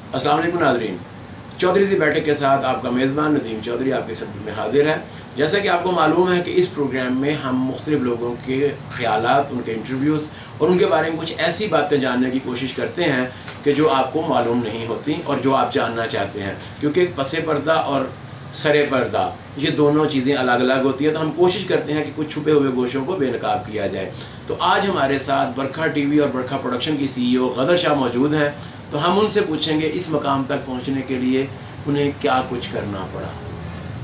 अस्सलाम वालेकुम नाज़रीन, चौधरी दी बैठक के साथ आपका मेज़बान नदीम चौधरी आपकी खिदमत में हाजिर है। जैसा कि आपको मालूम है कि इस प्रोग्राम में हम मुख्तलिफ़ लोगों के ख़यालात, उनके इंटरव्यूज़ और उनके बारे में कुछ ऐसी बातें जानने की कोशिश करते हैं कि जो आपको मालूम नहीं होती और जो आप जानना चाहते हैं, क्योंकि पसे पर्दा और सरे पर्दा ये दोनों चीज़ें अलग अलग होती हैं। तो हम कोशिश करते हैं कि कुछ छुपे हुए गोशों को बेनकाब किया जाए। तो आज हमारे साथ बरखा टीवी और बरखा प्रोडक्शन की CEO गदर शाह मौजूद हैं। तो हम उनसे पूछेंगे इस मकाम तक पहुंचने के लिए उन्हें क्या कुछ करना पड़ा।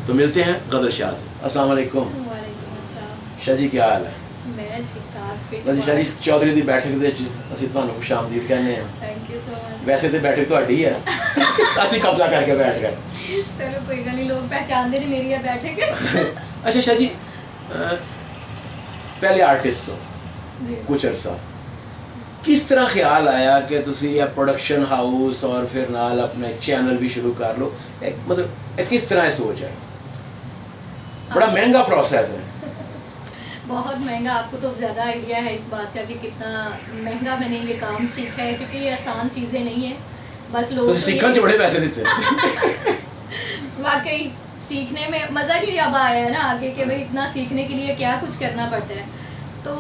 तो मिलते हैं गदर शाह से। अस्सलाम वालेकुम। वालेकुम अस्सलाम। शाह जी क्या हाल है? मैं ठीक ठाक फिट बस शाह जी चौधरी दी बैठक ਦੇ ਵਿੱਚ ਅਸੀਂ ਤੁਹਾਨੂੰ ਖੁਸ਼ ਆਮਦੀਦ ਕਹਿੰਦੇ ਹਾਂ। Thank you so much. ਵੈਸੇ ਤੇ ਬੈਠਕ ਤੁਹਾਡੀ ਹੈ, ਅਸੀਂ ਕਬਜ਼ਾ ਕਰਕੇ बैठ गए। चलो कोई गल नहीं, लोग पहचानते नहीं मेरी बैठक। अच्छा शाह जी, पहले आर्टिस्ट हो जी कुछ अरसा, किस तरह ख्याल आया कि तुसी ये प्रोडक्शन हाउस और फिर नाल अपने चैनल भी शुरू कर लो? मतलब किस तरह सोच है? बड़ा महंगा प्रोसेस है। बहुत महंगा। आपको तो ज़्यादा आइडिया है इस बात का कि कितना महंगा मैंने ये काम सीखा है, क्योंकि ये आसान चीज़ें नहीं है। बस लोग तो सीखने च बड़े पैसे देते वाकई सीखने में मज़ा भी अब आया है ना आगे कि भाई इतना सीखने के लिए क्या कुछ करना पड़ता है। तो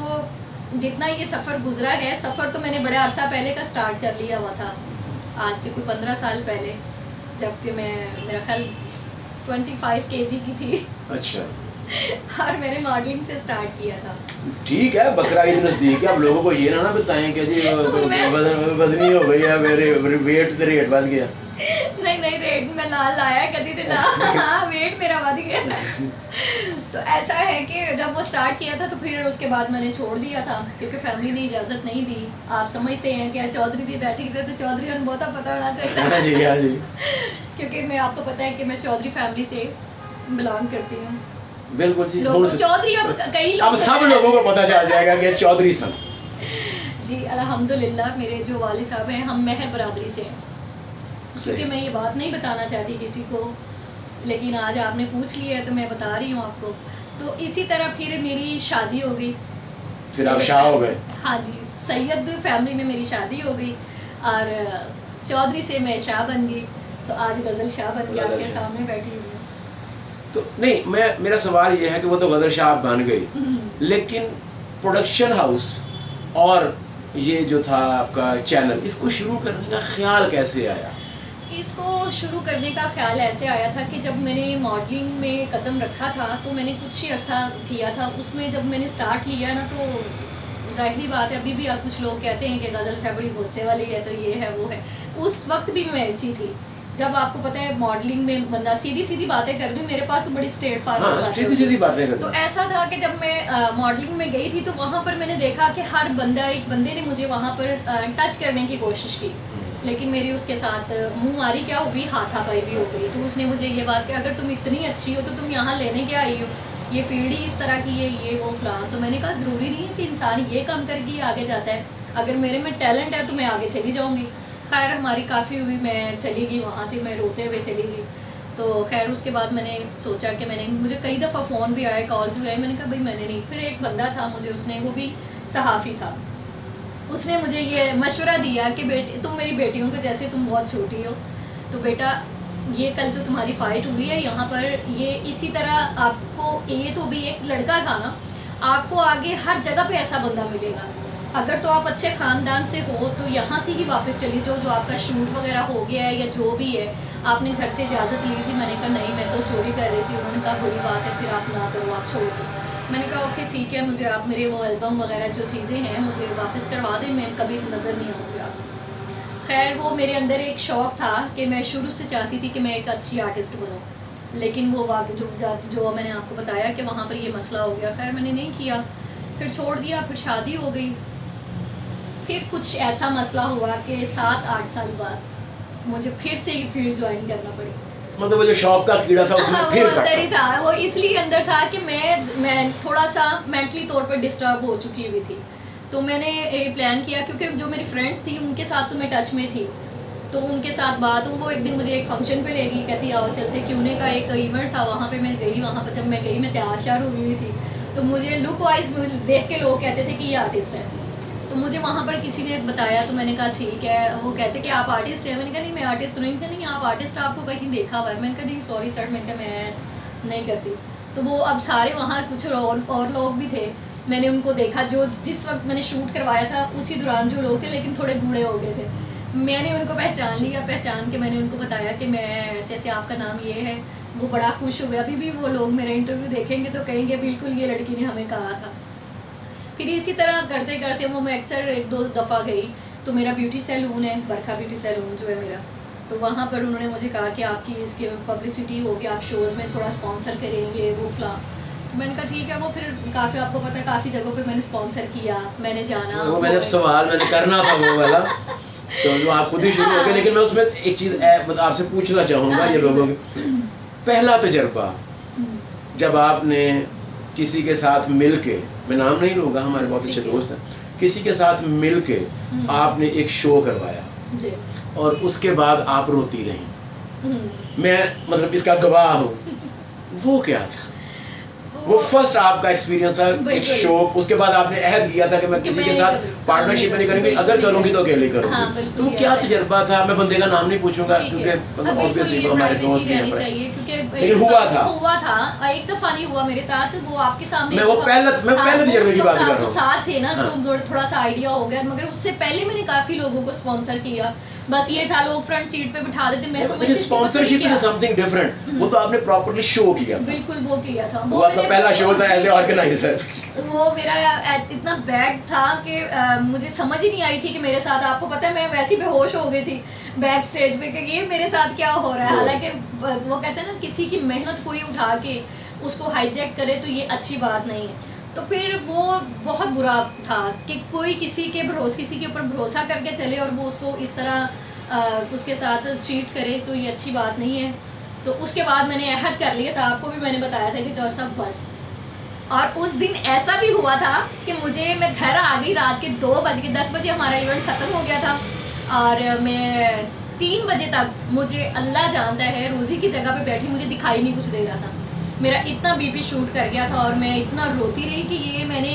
जितना ये सफ़र गुजरा है, सफ़र तो मैंने बड़े अरसा पहले का स्टार्ट कर लिया हुआ था, आज से कोई 15 साल पहले, जबकि मैं मेरा ख्याल 25 kg की थी। अच्छा, और मैंने मॉडलिंग से स्टार्ट किया था। ठीक है, बकरा ईद नज़दीक है, अब लोगों को ये ना बताएं कि जी वजनी हो गई है, मेरे वेट ते रेट बढ़ गया। नहीं रेट मैं ना लाया कभी तो ना। हाँ, वेट मेरा बढ़ गया। तो ऐसा है कि जब वो स्टार्ट किया था तो फिर उसके बाद मैंने छोड़ दिया था, क्योंकि फैमिली ने इजाज़त नहीं दी। आप समझते हैं कि चौधरी दी बैठी थी तो चौधरी को बहुत पता होना चाहिए। हाँ जी, हाँ जी। क्योंकि मैं आपको पता है कि मैं चौधरी फैमिली से बिलोंग करती हूँ। बिल्कुल जी, लोग चौधरी अब कई लोग अब सब लोगों को पता चल जाएगा कि चौधरी सन। जी अल्हम्दुलिल्लाह, मेरे जो वालिद साहब हैं हम मेहर बरादरी से हैं। क्योंकि मैं ये बात नहीं बताना चाहती किसी को, लेकिन आज आपने पूछ लिया है तो मैं बता रही हूँ आपको। तो इसी तरह फिर मेरी शादी हो गई, फिर आप शाह हो गए। हाँ जी, सैयद फैमिली में मेरी शादी हो गई और चौधरी से मैं शाह बन गई। तो आज गज़ल शाह बन गई, आपके सामने बैठी हुई हूँ। तो नहीं, मेरा सवाल ये है कि वो तो गदर शाह बन गई, लेकिन प्रोडक्शन हाउस और ये जो था आपका चैनल, इसको शुरू करने का ख्याल कैसे आया? इसको शुरू करने का ख्याल ऐसे आया था कि जब मैंने मॉडलिंग में कदम रखा था तो मैंने कुछ ही अर्सा किया था। उसमें जब मैंने स्टार्ट लिया ना, तो ज़ाहिरी बात है, अभी भी आप कुछ लोग कहते हैं कि गज़ल है बड़ी गुस्से वाली है, तो ये है वो है। उस वक्त भी मैं ऐसी थी। जब आपको पता है मॉडलिंग में बंदा सीधी सीधी बातें कर रही, मेरे पास तो बड़ी स्ट्रेट फॉरवर्ड सीधी बातें कर। तो ऐसा था कि जब मैं मॉडलिंग में गई थी तो वहाँ पर मैंने देखा कि हर बंदा, एक बंदे ने मुझे वहाँ पर टच करने की कोशिश की, लेकिन मेरी उसके साथ मुंह मारी क्या हुई, हाथापाई भी हो गई। तो उसने मुझे ये बात कि अगर तुम इतनी अच्छी हो तो तुम यहाँ लेने क्या आई हो, ये फील्ड ही इस तरह की है, ये वो फलान। तो मैंने कहा ज़रूरी नहीं है कि इंसान ये काम करके ही आगे जाता है, अगर मेरे में टैलेंट है तो मैं आगे चली जाऊँगी। खैर हमारी काफ़ी हुई, मैं चली गई वहाँ से, मैं रोते हुए चली गई। तो खैर उसके बाद मैंने सोचा कि मुझे कई दफ़ा फ़ोन भी आए, कॉल्स भी आए, मैंने कहा भाई मैंने नहीं। फिर एक बंदा था मुझे, उसने, वो भी सहाफ़ी था, उसने मुझे ये मशवरा दिया कि बेटे तुम मेरी बेटियों को, जैसे तुम बहुत छोटी हो, तो बेटा ये कल जो तुम्हारी फ़ाइट हुई है यहाँ पर, ये इसी तरह आपको, ये तो भी एक लड़का था ना, आपको आगे हर जगह पे ऐसा बंदा मिलेगा। अगर तो आप अच्छे ख़ानदान से हो तो यहाँ से ही वापस चली जाओ, जो आपका शूट वगैरह हो गया है या जो भी है, आपने घर से इजाज़त ली थी। मैंने कहा नहीं, मैं तो चोरी कर रही थी। उन्होंने कहा बुरी बात है, फिर आप ना करो, आप छोड़ दो। मैंने कहा ओके ठीक है, मुझे आप मेरे वो एल्बम वगैरह जो चीज़ें हैं मुझे वापस करवा दें, मैं कभी नज़र नहीं आऊँगी आपको। खैर वो मेरे अंदर एक शौक़ था कि मैं शुरू से चाहती थी कि मैं एक अच्छी आर्टिस्ट बनूँ, लेकिन वो जो मैंने आपको बताया कि वहाँ पर ये मसला हो गया। खैर मैंने नहीं किया, फिर छोड़ दिया, फिर शादी हो गई। फिर कुछ ऐसा मसला हुआ कि 7-8 साल बाद मुझे फिर से ये फील्ड ज्वाइन करना पड़ी। मतलब वो जो शौक का कीड़ा था उसमें फिर वो अंदर ही था, वो इसलिए अंदर था कि मैं थोड़ा सा मेंटली तौर पर डिस्टर्ब हो चुकी हुई थी। तो मैंने ये प्लान किया, क्योंकि जो मेरी फ्रेंड्स थी उनके साथ तो मैं टच में थी, तो उनके साथ बात, वो एक दिन मुझे एक फंक्शन पे ले गई, कहती आओ चलते, क्यों का एक इवेंट था, वहाँ पे मैं गई। वहाँ पर जब मैं गई, मैं तैयार श्यार हुई थी, तो मुझे लुक वाइज देख के लोग कहते थे कि ये आर्टिस्ट है। तो मुझे वहाँ पर किसी ने बताया, तो मैंने कहा ठीक है। वो कहते कि आप आर्टिस्ट हैं, मैंने कहा नहीं मैं आर्टिस्ट नहीं। कहा नहीं आप आर्टिस्ट, आपको कहीं देखा हुआ है। मैंने कहा नहीं सॉरी सर, मैंने कहा मैं नहीं करती। तो वो अब सारे वहाँ कुछ और लोग भी थे, मैंने उनको देखा जो जिस वक्त मैंने शूट करवाया था उसी दौरान जो लोग थे, लेकिन थोड़े बूढ़े हो गए थे। मैंने उनको पहचान लिया, पहचान के मैंने उनको बताया कि मैं ऐसे ऐसे, आपका नाम ये है। वो बड़ा खुश हुए। अभी भी वो लोग मेरा इंटरव्यू देखेंगे तो कहेंगे बिल्कुल ये लड़की ने हमें कहा था। फिर इसी तरह करते करते वो मैं अक्सर 1-2 दफ़ा गई। तो मेरा ब्यूटी सैलून है, बरखा ब्यूटी सैलून जो है मेरा, तो वहाँ पर उन्होंने मुझे कहा कि आपकी इसके पब्लिसिटी होगी, आप शोज़ में थोड़ा स्पॉन्सर करेंगे वो फला। तो मैंने कहा ठीक है। वो फिर काफ़ी, आपको पता है काफ़ी जगहों पे मैंने स्पॉन्सर किया, मैंने जाना। वो मैंने सवाल मैंने करना था वो वाला, तो जो आप खुद ही शुरू हो गए। लेकिन मैं उसमें एक चीज़ मतलब आपसे पूछना चाहूँगा, ये लोगों के पहला तजर्बा जब आपने किसी के साथ मिल के, मैं नाम नहीं लूँगा, हमारे बहुत अच्छे दोस्त हैं, किसी के साथ मिल के आपने एक शो करवाया और उसके बाद आप रोती रहीं, मैं मतलब इसका गवाह हूँ, वो क्या था? वो फर्स्ट आपका एक्सपीरियंस था एक शो, उसके बाद आपने अहद किया था कि मैं किसी के साथ पार्टनरशिप में नहीं करूँगी, अगर करूँगी तो अकेले करूँगी। हाँ, तो क्या तजर्बा था? मैं बंदे का नाम नहीं पूछूंगा क्योंकि मतलब ऑब्वियसली वो हमारे दोस्त भी हैं, लेकिन हुआ था एक दफा नहीं हुआ मेरे साथ, वो आपके सामने। मैं पहले तजर्बे की बात कर रहा हूँ। साथ थे ना, तो थोड़ा सा आइडिया हो गया, मगर उससे पहले मैंने काफी लोगों को स्पॉन्सर किया। बस ये था लोग फ्रंट सीट पे बिठा देते, मैं समझती थी स्पॉन्सरशिप इज समथिंग डिफरेंट। वो तो आपने प्रॉपर्ली शो किया, बिल्कुल वो किया था। वो आपका पहला शो था एज ए ऑर्गेनाइजर। वो मेरा इतना बैड था कि मुझे समझ ही नहीं आई थी कि मेरे साथ, आपको पता है मैं वैसी बेहोश हो गई थी बैक स्टेज पे कि ये मेरे साथ क्या हो रहा है। हालांकि वो कहते हैं ना, किसी की मेहनत कोई उठा के उसको हाईजैक करे तो ये अच्छी बात नहीं है। तो फिर वो बहुत बुरा था कि कोई किसी के ऊपर भरोसा करके चले और वो उसको इस तरह उसके साथ चीट करे, तो ये अच्छी बात नहीं है। तो उसके बाद मैंने अहद कर लिया था, आपको भी मैंने बताया था कि जौहर साहब बस। और उस दिन ऐसा भी हुआ था कि मैं घर आ गई रात के 2:10 बजे, हमारा इवेंट ख़त्म हो गया था और मैं 3 बजे तक, मुझे अल्लाह जानता है, रोज़ी की जगह पे बैठी, मुझे दिखाई नहीं कुछ दे रहा था। मेरा इतना बीपी शूट कर गया था और मैं इतना रोती रही कि ये मैंने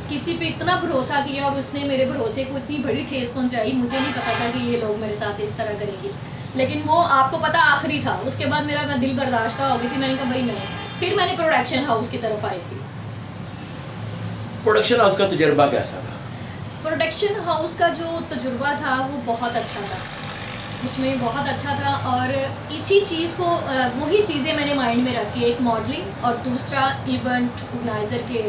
किसी पे इतना भरोसा किया और उसने मेरे भरोसे को इतनी बड़ी ठेस पहुंचाई। मुझे नहीं पता था कि ये लोग मेरे साथ इस तरह करेंगे, लेकिन वो आपको पता आखिरी था। उसके बाद मेरा दिल बर्दाश्त हो गई थी, मैंने कहा भाई नहीं। फिर मैंने प्रोडक्शन हाउस की तरफ आई थी। प्रोडक्शन हाउस का तजुर्बा कैसा था? प्रोडक्शन हाउस का जो तजुर्बा था वो बहुत अच्छा था, उसमें बहुत अच्छा था। और इसी चीज़ को, वही चीज़ें मैंने माइंड में रख के, एक मॉडलिंग और दूसरा इवेंट ऑर्गेनाइज़र के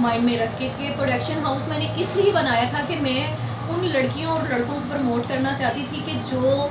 माइंड में रख के, कि प्रोडक्शन हाउस मैंने इसलिए बनाया था कि मैं उन लड़कियों और लड़कों को प्रमोट करना चाहती थी कि जो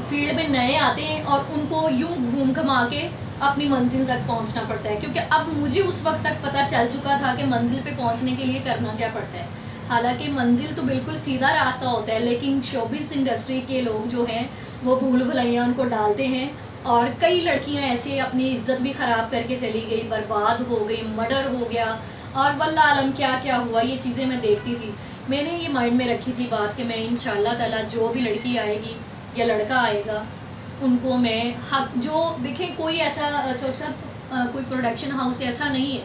फील्ड में नए आते हैं और उनको यूँ घूम घमा के अपनी मंजिल तक पहुंचना पड़ता है। क्योंकि अब मुझे उस वक्त तक पता चल चुका था कि मंजिल पे पहुंचने के लिए करना क्या पड़ता है। हालांकि मंजिल तो बिल्कुल सीधा रास्ता होता है, लेकिन शोबिस इंडस्ट्री के लोग जो हैं वो भूल भुलैया उनको डालते हैं। और कई लड़कियां ऐसे अपनी इज्जत भी ख़राब करके चली गई, बर्बाद हो गई, मर्डर हो गया और वल्ला आलम क्या क्या हुआ, ये चीज़ें मैं देखती थी। मैंने ये माइंड में रखी थी बात कि मैं इंशाल्लाह ताला जो भी लड़की आएगी या लड़का आएगा उनको मैं हक, जो देखें कोई ऐसा कोई प्रोडक्शन हाउस ऐसा नहीं है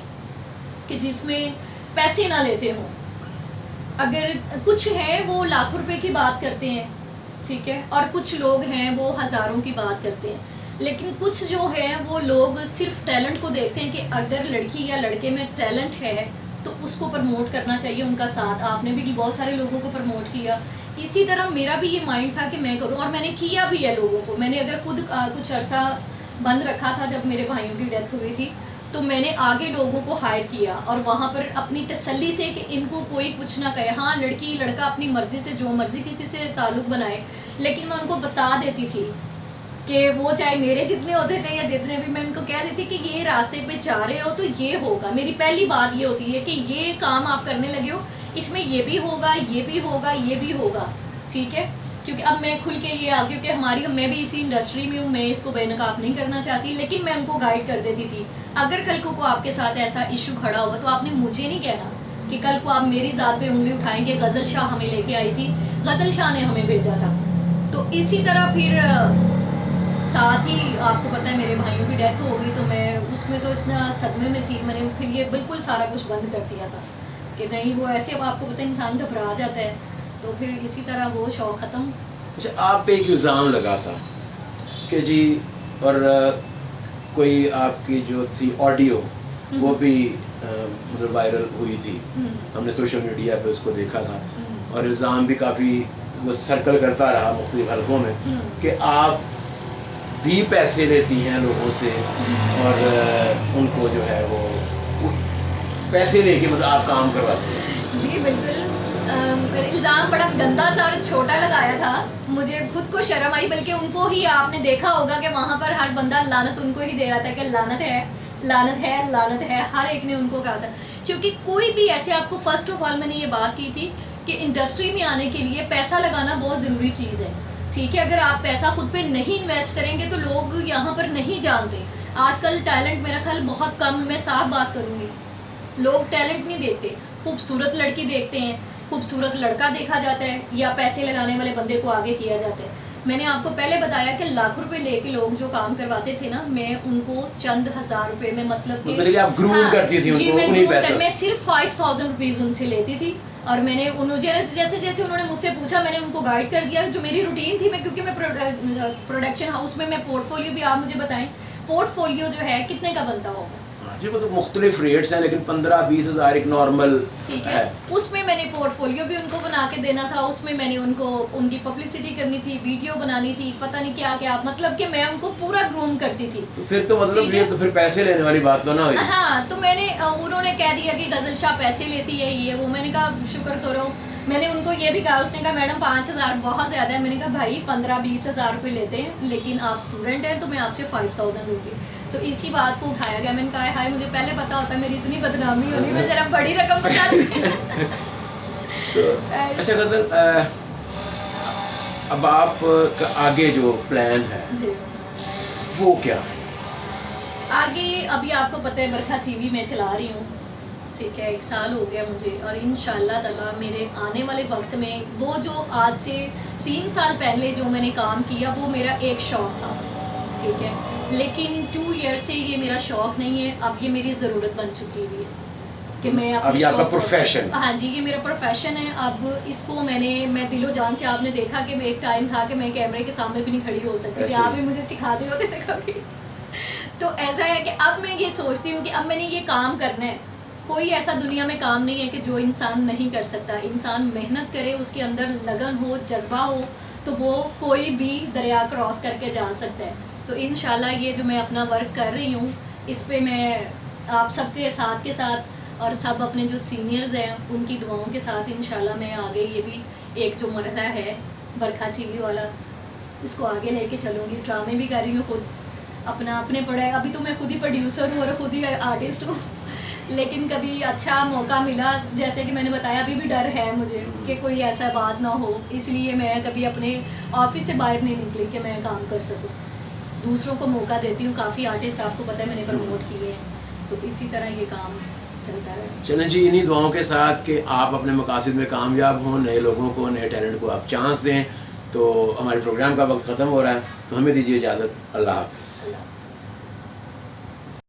कि जिसमें पैसे ना लेते हों। अगर कुछ है वो लाखों रुपए की बात करते हैं, ठीक है, और कुछ लोग हैं वो हज़ारों की बात करते हैं, लेकिन कुछ जो है वो लोग सिर्फ टैलेंट को देखते हैं कि अगर लड़की या लड़के में टैलेंट है तो उसको प्रमोट करना चाहिए, उनका साथ। आपने भी बहुत सारे लोगों को प्रमोट किया, इसी तरह मेरा भी ये माइंड था कि मैं करूं, और मैंने किया भी है लोगों को। मैंने अगर खुद कुछ अरसा बंद रखा था, जब मेरे भाइयों की डेथ हुई थी तो मैंने आगे लोगों को हायर किया और वहाँ पर अपनी तसल्ली से कि इनको कोई कुछ ना कहे। हाँ, लड़की लड़का अपनी मर्ज़ी से जो मर्ज़ी किसी से ताल्लुक़ बनाए, लेकिन मैं उनको बता देती थी कि वो चाहे मेरे जितने होते थे या जितने भी, मैं उनको कह देती कि ये रास्ते पे जा रहे हो तो ये होगा। मेरी पहली बात ये होती है कि ये काम आप करने लगे हो, इसमें ये भी होगा, ये भी होगा, ये भी होगा, ठीक है। क्योंकि अब मैं खुल के ये क्योंकि मैं भी इसी इंडस्ट्री में हूँ, मैं इसको बेनकाब नहीं करना चाहती, लेकिन मैं उनको गाइड कर देती थी। अगर कल को आपके साथ ऐसा इशू खड़ा होगा तो आपने मुझे नहीं कहना कि कल को आप मेरी ज़ात पे उंगली उठाएंगे। गज़ल शाह हमें लेके आई थी, गज़ल शाह ने हमें भेजा था। तो इसी तरह फिर साथ ही आपको पता है मेरे भाइयों की डेथ हो गई, तो मैं उसमें तो इतना सदमे में थी, मैंने फिर ये बिल्कुल सारा कुछ बंद कर दिया था। कि नहीं वो ऐसे, अब आपको पता है इंसान घबरा जाता है, तो फिर इसी तरह वो शौक ख़त्म। अच्छा, आप पे एक इल्ज़ाम लगा था कि जी, और कोई आपकी जो थी ऑडियो वो भी मतलब वायरल हुई थी, हमने सोशल मीडिया पे उसको देखा था, और इल्ज़ाम भी काफ़ी वो सर्कल करता रहा मुख्तलिफ हलकों में कि आप भी पैसे लेती हैं लोगों से और उनको जो है वो पैसे लेके मतलब आप काम करवाते हैं। जी बिल्कुल। इल्ज़ाम बड़ा गंदा सा और छोटा लगाया था, मुझे खुद को शर्म आई, बल्कि उनको ही आपने देखा होगा कि वहाँ पर हर बंदा लानत उनको ही दे रहा था कि लानत है, लानत है, लानत है, हर एक ने उनको कहा था। क्योंकि कोई भी ऐसे, आपको फर्स्ट ऑफ ऑल मैंने ये बात की थी कि इंडस्ट्री में आने के लिए पैसा लगाना बहुत ज़रूरी चीज़ है, ठीक है। अगर आप पैसा खुद पे नहीं इन्वेस्ट करेंगे तो लोग यहाँ पर नहीं जानते। आजकल टैलेंट मेरा ख्याल बहुत कम, मैं साफ बात करूँगी, लोग टैलेंट नहीं देखते, खूबसूरत लड़की देखते हैं, खूबसूरत लड़का देखा जाता है, या पैसे लगाने वाले बंदे को आगे किया जाता है। मैंने आपको पहले बताया कि लाख रुपए लेके लोग जो काम करवाते थे ना, मैं उनको चंद हजार रुपए में, मतलब कि आप ग्रूम करती थी उनको, मैं सिर्फ 5000 रुपीज़ उनसे लेती थी। और मैंने जैसे जैसे उन्होंने मुझसे पूछा, मैंने उनको गाइड कर दिया। जो मेरी रूटीन थी, मैं क्योंकि मैं प्रोडक्शन हाउस में, मैं पोर्टफोलियो भी, आप मुझे बताएं पोर्टफोलियो जो है कितने का बनता होगा? जी, मतलब मुख्तलिफ रेट्स हैं, लेकिन 15-20 हज़ार एक नॉर्मल, ठीक है। उसमें मैंने पोर्टफोलियो भी उनको बना के देना था, उसमें मैंने उनको उनकी पब्लिसिटी करनी थी, वीडियो बनानी थी, पता नहीं क्या क्या, मतलब कि मैं उनको पूरा ग्रूम करती थी। तो फिर तो मतलब ये तो फिर पैसे लेने वाली बात तो ना हुई। हाँ, तो मैंने, उन्होंने कह दिया कि गजल शाह पैसे लेती है ये वो। मैंने कहा शुक्र करो। मैंने उनको ये भी कहा, उसने कहा मैडम 5000 बहुत ज़्यादा है। मैंने कहा भाई 15-20 हज़ार रुपये लेते हैं, लेकिन आप स्टूडेंट हैं तो मैं आपसे 5000 लूँगी। तो इसी बात को उठाया गया। मैंने कहा हाय, मुझे पहले पता होता मेरी इतनी बदनामी होनी, मैं ज़रा बड़ी रकम बता देती। तो अच्छा गजल, अब आप का आगे जो प्लान है जी, वो क्या है? आगे अभी आपको पता है बरखा टीवी में चला रही हूँ, ठीक है, 1 साल हो गया मुझे, और इंशाल्लाह ताला मेरे आने वाले वक्त में वो जो आज से 3 साल पहले जो मैंने काम किया वो मेरा एक शौक़ था, ठीक है, लेकिन 2 ईयर से ये मेरा शौक़ नहीं है, अब ये मेरी ज़रूरत बन चुकी हुई है कि मैं अब ये आपका प्रोफेशन। हाँ जी, ये मेरा प्रोफेशन है। अब इसको मैं दिलो जान से, आपने देखा कि एक टाइम था कि मैं कैमरे के सामने भी नहीं खड़ी हो सकती थी, आप भी मुझे सिखाते होते थे कभी। तो ऐसा है कि अब मैं ये सोचती हूँ कि अब मैंने ये काम करना है। कोई ऐसा दुनिया में काम नहीं है कि जो इंसान नहीं कर सकता। इंसान मेहनत करे, उसके अंदर लगन हो, जज्बा हो, तो वो कोई भी दरिया क्रॉस करके जा सकता है। तो इंशाल्लाह ये जो मैं अपना वर्क कर रही हूँ, इस पे मैं आप सबके साथ के साथ और सब अपने जो सीनियर्स हैं उनकी दुआओं के साथ इंशाल्लाह मैं आगे ये भी एक जो मरहला है बरखा टीवी वाला, इसको आगे लेके चलूँगी। ड्रामे भी कर रही हूँ खुद, अपने पढ़ाई, अभी तो मैं खुद ही प्रोड्यूसर हूँ और खुद ही आर्टिस्ट हूँ, लेकिन कभी अच्छा मौका मिला, जैसे कि मैंने बताया, अभी भी डर है मुझे कि कोई ऐसा बात ना हो, इसलिए मैं कभी अपने ऑफिस से बाहर नहीं निकली कि मैं काम कर सकूँ। दूसरों को मौका देती हूँ, काफ़ी आर्टिस्ट आपको पता है मैंने प्रमोट किए हैं, तो इसी तरह ये काम चलता है। चलें जी, इन्हीं दुआओं के साथ कि आप अपने मकासद में कामयाब हों, नए लोगों को, नए टैलेंट को आप चांस दें। तो हमारे प्रोग्राम का वक्त ख़त्म हो रहा है, तो हमें दीजिए इजाज़त। अल्लाह हाफ़िज़।